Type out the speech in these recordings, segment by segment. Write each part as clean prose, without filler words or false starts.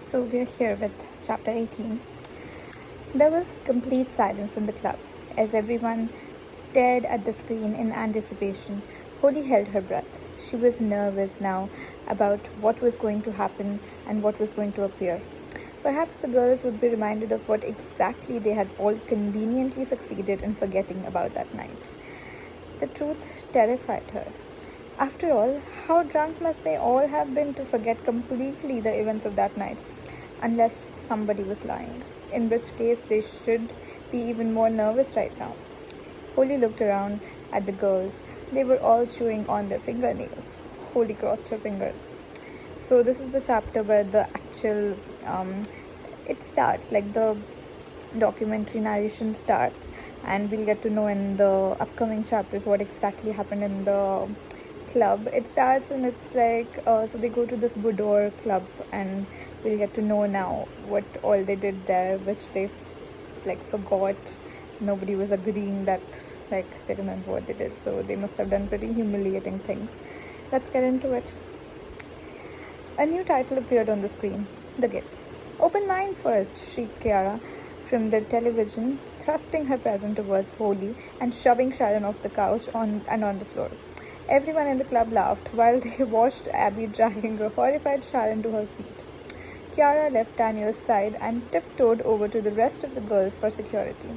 So we're here with chapter 18. There was complete silence in the club as everyone stared at the screen in anticipation. Holly held her breath. She was nervous now about what was going to happen and what was going to appear. Perhaps the girls would be reminded of what exactly they had all conveniently succeeded in forgetting about that night. The truth terrified her. After all, how drunk must they all have been to forget completely the events of that night? Unless somebody was lying, in which case they should be even more nervous right now. Holly looked around at the girls. They were all chewing on their fingernails. Holly crossed her fingers. So this is the chapter where the actual it starts, like the documentary narration starts, and we'll get to know in the upcoming chapters what exactly happened in the club. It starts and it's like so they go to this boudoir club, and we'll get to know now what all they did there, which they like forgot. Nobody was agreeing that like they remember what they did, so they must have done pretty humiliating things. Let's get into it. A new title appeared on the screen: The Gifts. Open line first, shrieked Kiara from the television, thrusting her present towards Holly and shoving Sharon off the couch on the floor. Everyone in the club laughed while they watched Abby dragging a horrified Sharon to her feet. Kiara left Daniel's side and tiptoed over to the rest of the girls for security.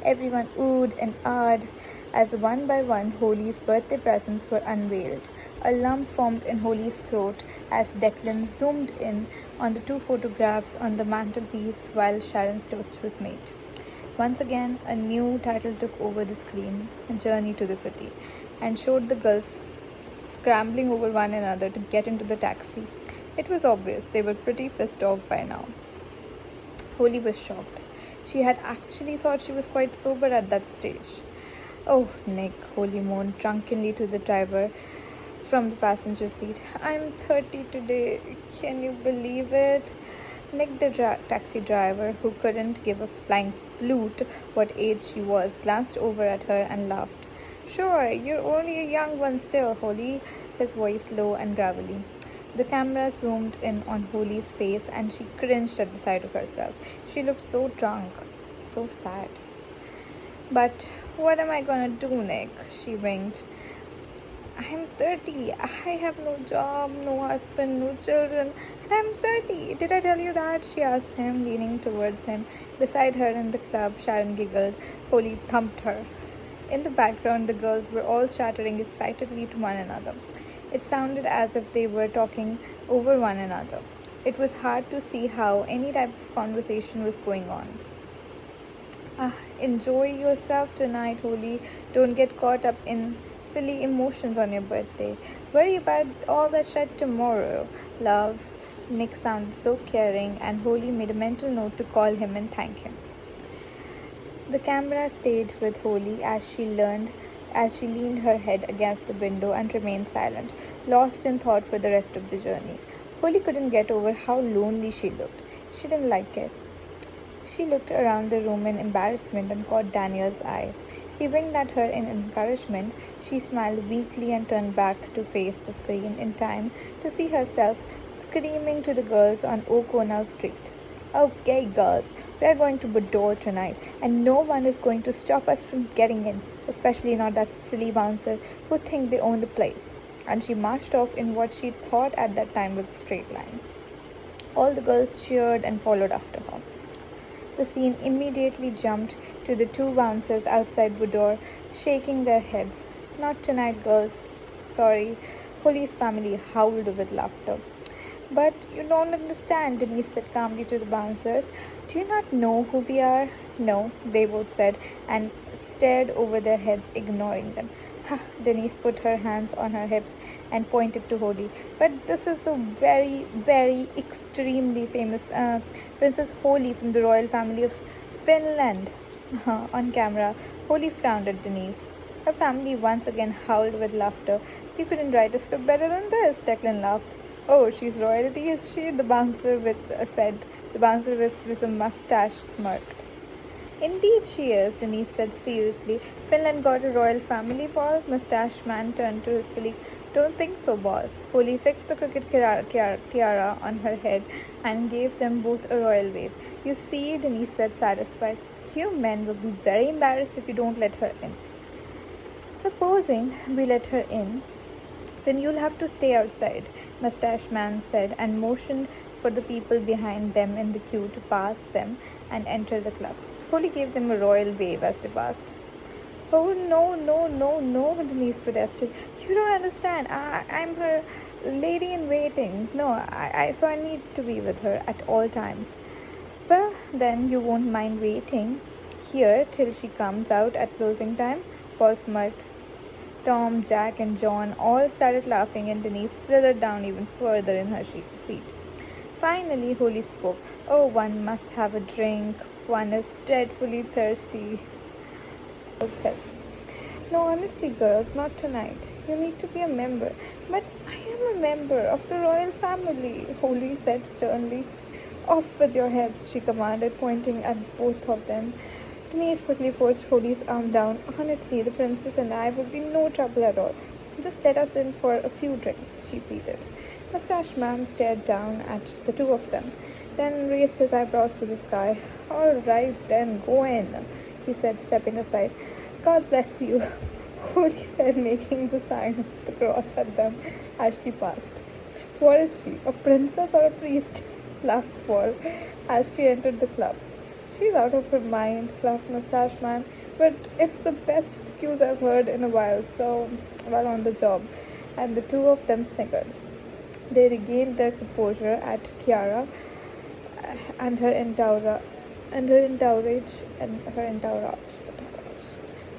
Everyone oohed and ahed as one by one Holly's birthday presents were unveiled. A lump formed in Holly's throat as Declan zoomed in on the two photographs on the mantelpiece while Sharon's toast was made. Once again, a new title took over the screen, A Journey to the City, and showed the girls scrambling over one another to get into the taxi. It was obvious they were pretty pissed off by now. Holly was shocked. She had actually thought she was quite sober at that stage. Oh, Nick, Holly moaned drunkenly to the driver from the passenger seat. I'm 30 today. Can you believe it? Nick, the taxi driver, who couldn't give a flying flute what age she was, glanced over at her and laughed. Sure, you're only a young one still, Holly, his voice low and gravelly. The camera zoomed in on Holly's face and she cringed at the sight of herself. She looked so drunk, so sad. But what am I gonna do, Nick? She winked. I'm 30. I have no job, no husband, no children, and I'm 30. Did I tell you that? She asked him, leaning towards him. Beside her in the club, Sharon giggled. Holly thumped her. In the background, the girls were all chattering excitedly to one another. It sounded as if they were talking over one another. It was hard to see how any type of conversation was going on. Enjoy yourself tonight, Holly. Don't get caught up in silly emotions on your birthday. Worry about all that shit tomorrow, love. Nick sounded so caring, and Holly made a mental note to call him and thank him. The camera stayed with Holly as she leaned her head against the window and remained silent, lost in thought for the rest of the journey. Holly couldn't get over how lonely she looked. She didn't like it. She looked around the room in embarrassment and caught Daniel's eye. He winked at her in encouragement. She smiled weakly and turned back to face the screen in time to see herself screaming to the girls on O'Connell Street. Okay, girls, we are going to Boudoir tonight, and no one is going to stop us from getting in, especially not that silly bouncer who think they own the place. And she marched off in what she thought at that time was a straight line. All the girls cheered and followed after her. The scene immediately jumped to the two bouncers outside Boudoir, shaking their heads. Not tonight, girls. Sorry. Holly's family howled with laughter. But you don't understand, Denise said calmly to the bouncers. Do you not know who we are? No, they both said, and stared over their heads, ignoring them. Denise put her hands on her hips and pointed to Holly. But this is the very, very extremely famous Princess Holly from the royal family of Finland. On camera, Holly frowned at Denise. Her family once again howled with laughter. You couldn't write a script better than this, Declan laughed. Oh, she's royalty, is she? The bouncer said. The bouncer with a mustache smirked. Indeed she is, Denise said seriously. Finland got a royal family, Paul? Mustache man turned to his colleague. Don't think so, boss. Holly fixed the cricket tiara on her head and gave them both a royal wave. You see, Denise said, satisfied. You men will be very embarrassed if you don't let her in. Supposing we let her in, then you'll have to stay outside, Mustache Man said, and motioned for the people behind them in the queue to pass them and enter the club. Holly gave them a royal wave as they passed. Oh, no, no, no, no, Denise protested. You don't understand. I'm her lady in waiting. No, so I need to be with her at all times. Well, then you won't mind waiting here till she comes out at closing time, Paul smirked. Tom, Jack, and John all started laughing, and Denise slithered down even further in her seat. Finally, Holly spoke. Oh, one must have a drink. One is dreadfully thirsty. Heads. No, honestly, girls, not tonight. You need to be a member. But I am a member of the royal family, Holly said sternly. Off with your heads, she commanded, pointing at both of them. Denise quickly forced Holly's arm down. Honestly, the princess and I would be no trouble at all. Just let us in for a few drinks, she pleaded. Mustache Man stared down at the two of them, then raised his eyebrows to the sky. All right, then, go in, he said, stepping aside. God bless you, Holly said, making the sign of the cross at them as she passed. What is she, a princess or a priest? Laughed Paul as she entered the club. She's out of her mind, laughed Mustache Man, but it's the best excuse I've heard in a while, so, while on the job. And the two of them snickered. They regained their composure at Kiara and her entourage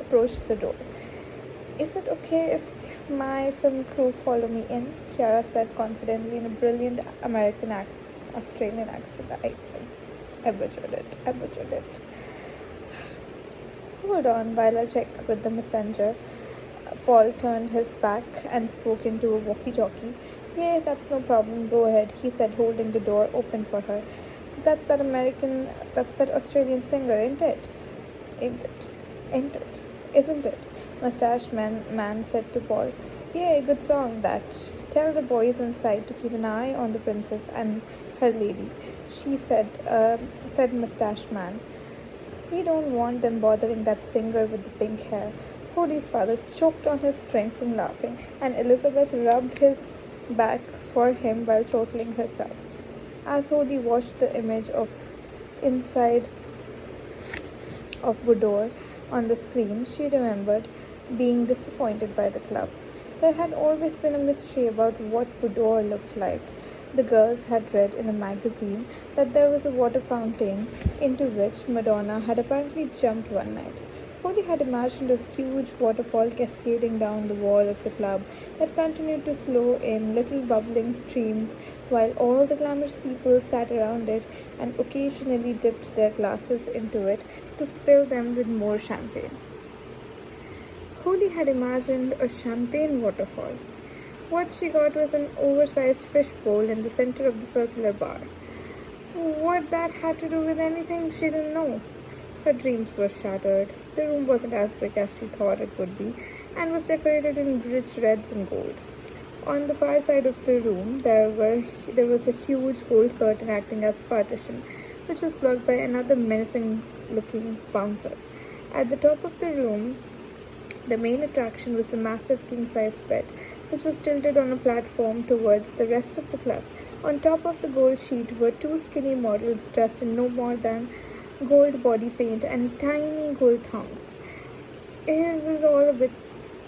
approached the door. Is it okay if my film crew follow me in? Kiara said confidently in a brilliant Australian accent. I butchered it. Hold on while I check with the messenger. Paul turned his back and spoke into a walkie-talkie. Yeah, that's no problem. Go ahead, he said, holding the door open for her. That's that Australian singer, ain't it? Isn't it? Mustache man said to Paul. Yeah, good song, that. Tell the boys inside to keep an eye on the princess and her lady, she said Mustache Man. We don't want them bothering that singer with the pink hair. Holly's father choked on his strength from laughing, and Elizabeth rubbed his back for him while chortling herself. As Holly watched the image of inside of Boudoir on the screen, she remembered being disappointed by the club. There had always been a mystery about what Boudoir looked like. The girls had read in a magazine that there was a water fountain into which Madonna had apparently jumped one night. Holly had imagined a huge waterfall cascading down the wall of the club that continued to flow in little bubbling streams while all the glamorous people sat around it and occasionally dipped their glasses into it to fill them with more champagne. Holly had imagined a champagne waterfall. What she got was an oversized fish bowl in the center of the circular bar. What that had to do with anything, she didn't know. Her dreams were shattered. The room wasn't as big as she thought it would be, and was decorated in rich reds and gold. On the far side of the room, there was a huge gold curtain acting as a partition, which was blocked by another menacing-looking bouncer. At the top of the room, the main attraction was the massive king-sized bed, which was tilted on a platform towards the rest of the club. On top of the gold sheet were two skinny models dressed in no more than gold body paint and tiny gold thongs. It was all a bit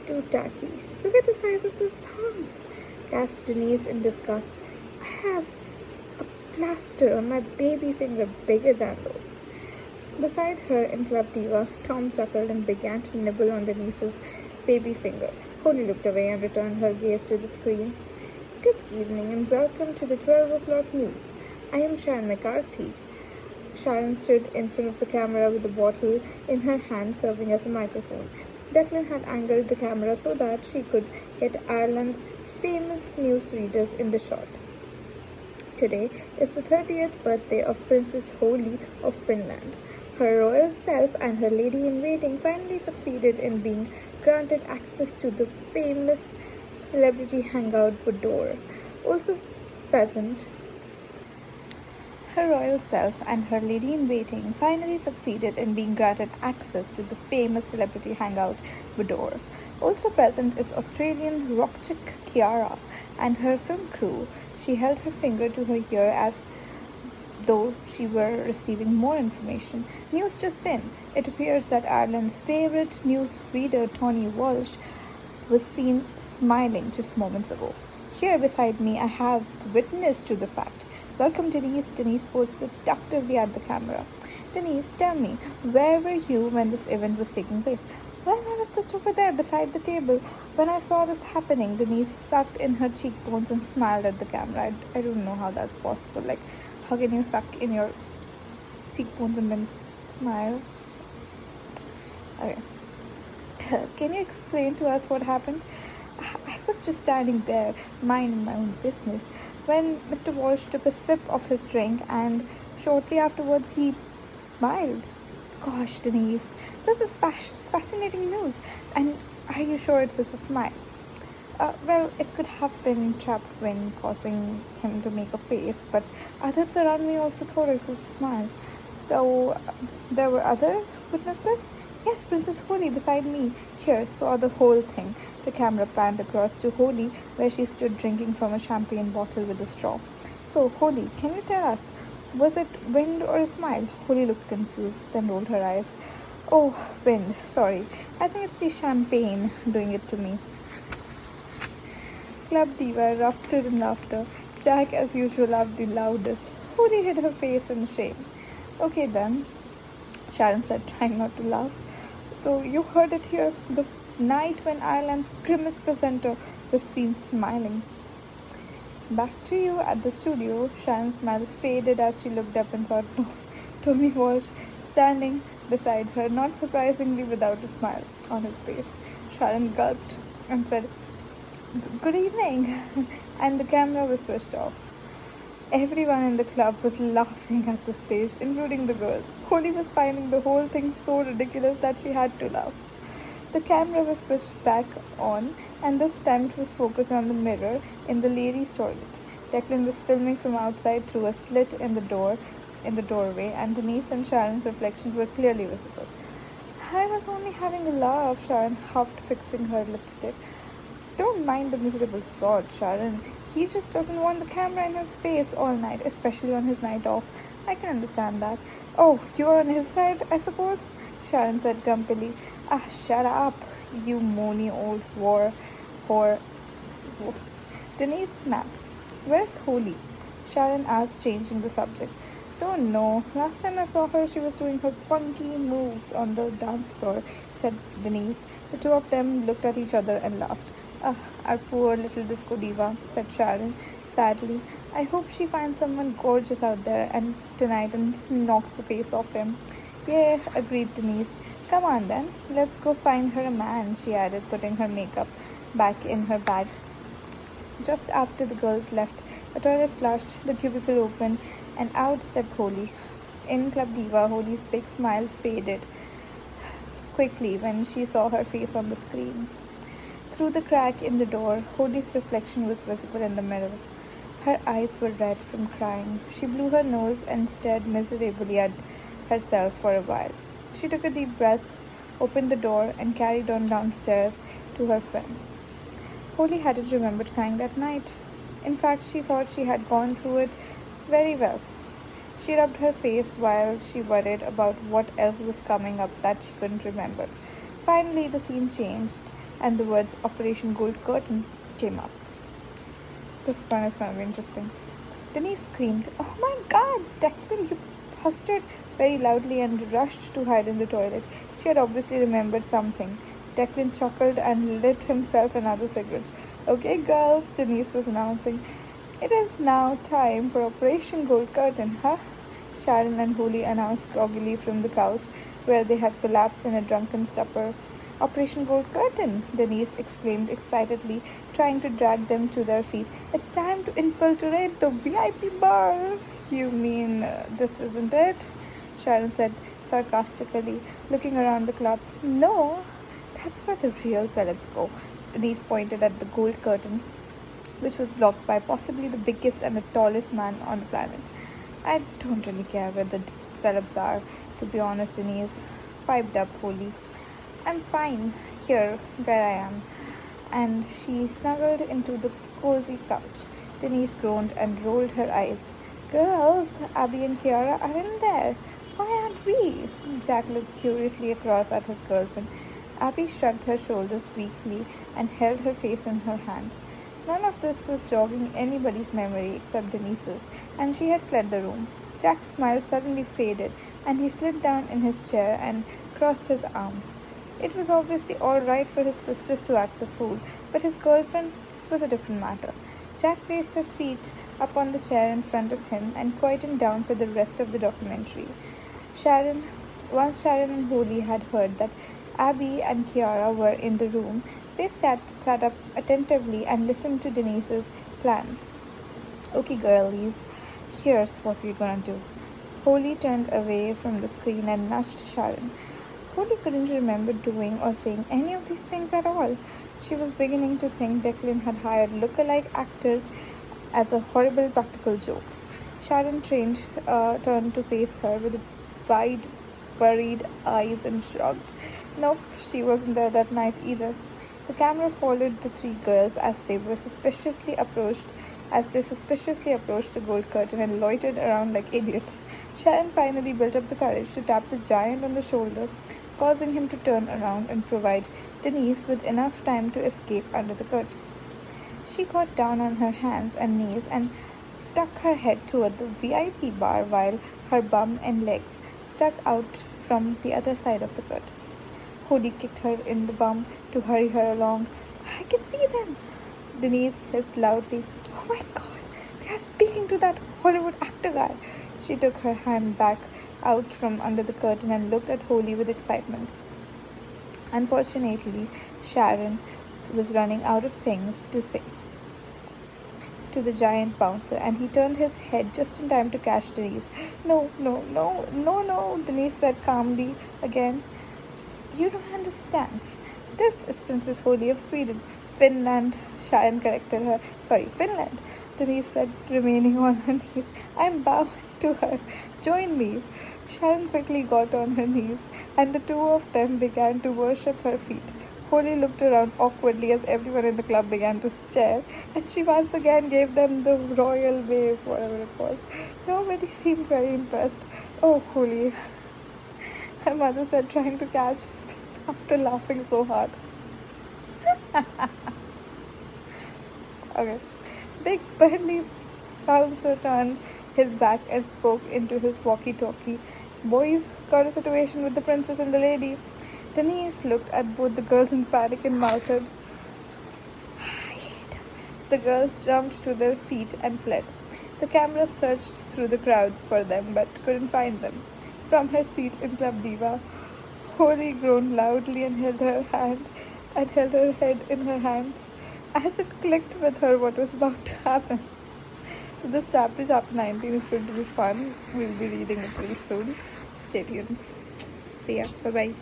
too tacky. Look at the size of those thongs, gasped Denise in disgust. I have a plaster on my baby finger bigger than those. Beside her in Club Diva, Tom chuckled and began to nibble on Denise's baby finger. Holly looked away and returned her gaze to the screen. Good evening and welcome to the 12 o'clock news. I am Sharon McCarthy. Sharon stood in front of the camera with a bottle in her hand serving as a microphone. Declan had angled the camera so that she could get Ireland's famous newsreaders in the shot. Today is the 30th birthday of Princess Holly of Finland. Her royal self and her lady-in-waiting finally succeeded in being granted access to the famous Celebrity hangout boudoir. Also present, her royal self and her lady-in-waiting finally succeeded in being granted access to the famous celebrity hangout boudoir. Also present is Australian rock chick Kiara and her film crew. She held her finger to her ear as though she were receiving more information. News just in. It appears that Ireland's favourite news reader Tony Walsh was seen smiling just moments ago. Here beside me, I have the witness to the fact. Welcome, Denise. Denise posted ductively at the camera. Denise, tell me, where were you when this event was taking place? Well, I was just over there beside the table. When I saw this happening, Denise sucked in her cheekbones and smiled at the camera. I don't know how that's possible. Like, how can you suck in your cheekbones and then smile? Okay. Can you explain to us what happened? I was just standing there, minding my own business, when Mr. Walsh took a sip of his drink and shortly afterwards he smiled. Gosh, Denise, this is fascinating news. And are you sure it was a smile? Well, it could have been trapped wind causing him to make a face, but others around me also thought it was a smile. So, there were others who witnessed this? Yes, Princess Holly beside me here saw the whole thing. The camera panned across to Holly, where she stood drinking from a champagne bottle with a straw. So, Holly, can you tell us, was it wind or a smile? Holly looked confused, then rolled her eyes. Oh, wind, sorry. I think it's the champagne doing it to me. Club diva erupted in laughter. Jack, as usual, laughed the loudest. Holly hid her face in shame. Okay then, Sharon said, trying not to laugh. So you heard it here, the night when Ireland's grimmest presenter was seen smiling. Back to you at the studio. Sharon's smile faded as she looked up and saw Tony Walsh standing beside her, not surprisingly without a smile on his face. Sharon gulped and said, Good evening, and the camera was switched off. Everyone in the club was laughing at the stage, including the girls. Holly was finding the whole thing so ridiculous that she had to laugh. The camera was switched back on, and this time it was focused on the mirror in the ladies' toilet. Declan was filming from outside through a slit in the doorway, and Denise and Sharon's reflections were clearly visible. I was only having a laugh, Sharon huffed, fixing her lipstick. Don't mind the miserable sod, Sharon. He just doesn't want the camera in his face all night, especially on his night off. I can understand that. Oh, you're on his side, I suppose? Sharon said grumpily. Ah, shut up, you moany old whore. Denise snapped. Where's Holly? Sharon asked, changing the subject. Don't know. Last time I saw her, she was doing her funky moves on the dance floor, said Denise. The two of them looked at each other and laughed. Our poor little disco diva, said Sharon sadly. I hope she finds someone gorgeous out there and tonight and knocks the face off him. Yeah, agreed Denise. Come on then, let's go find her a man, she added, putting her makeup back in her bag. Just after the girls left, a toilet flushed, the cubicle opened, and out stepped Holly. In Club Diva, Holly's big smile faded quickly when she saw her face on the screen. Through the crack in the door, Holly's reflection was visible in the mirror. Her eyes were red from crying. She blew her nose and stared miserably at herself for a while. She took a deep breath, opened the door, and carried on downstairs to her friends. Holly hadn't remembered crying that night. In fact, she thought she had gone through it very well. She rubbed her face while she worried about what else was coming up that she couldn't remember. Finally, the scene changed, and the words Operation Gold Curtain came up. This one is going to be interesting. Denise screamed, Oh my God, Declan, you bastard, very loudly and rushed to hide in the toilet. She had obviously remembered something. Declan chuckled and lit himself another cigarette. Okay, girls, Denise was announcing. It is now time for Operation Gold Curtain, huh? Sharon and Holly announced groggily from the couch where they had collapsed in a drunken stupor. Operation Gold Curtain, Denise exclaimed excitedly, trying to drag them to their feet. It's time to infiltrate the VIP bar. You mean this isn't it? Sharon said sarcastically, looking around the club. No, that's where the real celebs go. Denise pointed at the gold curtain, which was blocked by possibly the biggest and the tallest man on the planet. I don't really care where the celebs are, to be honest, Denise piped up Holly. I'm fine here where I am. And she snuggled into the cozy couch. Denise groaned and rolled her eyes. Girls, Abby and Kiara are in there. Why aren't we? Jack looked curiously across at his girlfriend. Abby shrugged her shoulders weakly and held her face in her hand. None of this was jogging anybody's memory except Denise's, and she had fled the room. Jack's smile suddenly faded, and he slid down in his chair and crossed his arms. It was obviously all right for his sisters to act the fool, but his girlfriend was a different matter. Jack placed his feet up on the chair in front of him and quieted down for the rest of the documentary. Once Sharon and Holly had heard that Abby and Kiara were in the room, they sat up attentively and listened to Denise's plan. Okay, girlies, here's what we're gonna do. Holly turned away from the screen and nudged Sharon. Holly couldn't remember doing or saying any of these things at all. She was beginning to think Declan had hired look-alike actors as a horrible practical joke. Sharon turned to face her with wide, worried eyes and shrugged. Nope, she wasn't there that night either. The camera followed the three girls as they suspiciously approached the gold curtain and loitered around like idiots. Sharon finally built up the courage to tap the giant on the shoulder, causing him to turn around and provide Denise with enough time to escape under the curtain. She got down on her hands and knees and stuck her head toward the VIP bar while her bum and legs stuck out from the other side of the curtain. Holly kicked her in the bum to hurry her along. I can see them! Denise hissed loudly. Oh my god, they are speaking to that Hollywood actor guy. She took her hand back out from under the curtain and looked at Holly with excitement. Unfortunately, Sharon was running out of things to say to the giant bouncer, and he turned his head just in time to catch Denise. No, Denise said calmly again. You don't understand. This is Princess Holly of Sweden. Finland, Sharon corrected her. Sorry, Finland, Denise said, remaining on her knees. I'm bowing to her. Join me. Sharon quickly got on her knees, and the two of them began to worship her feet. Holly looked around awkwardly as everyone in the club began to stare, and she once again gave them the royal wave, whatever it was. Nobody seemed very impressed. Oh, Holly, her mother said, trying to catch her breath after laughing so hard. Okay. Big burly bouncer turned his back and spoke into his walkie-talkie. Boys, got a situation with the princess and the lady. Denise looked at both the girls in panic and mouthed, hide. The girls jumped to their feet and fled. The camera searched through the crowds for them but couldn't find them. From her seat in Club Diva, Holly groaned loudly and held her head in her hands as it clicked with her what was about to happen. So this chapter 19, is going to be fun. We'll be reading it very soon. Stay tuned. See ya. Bye-bye.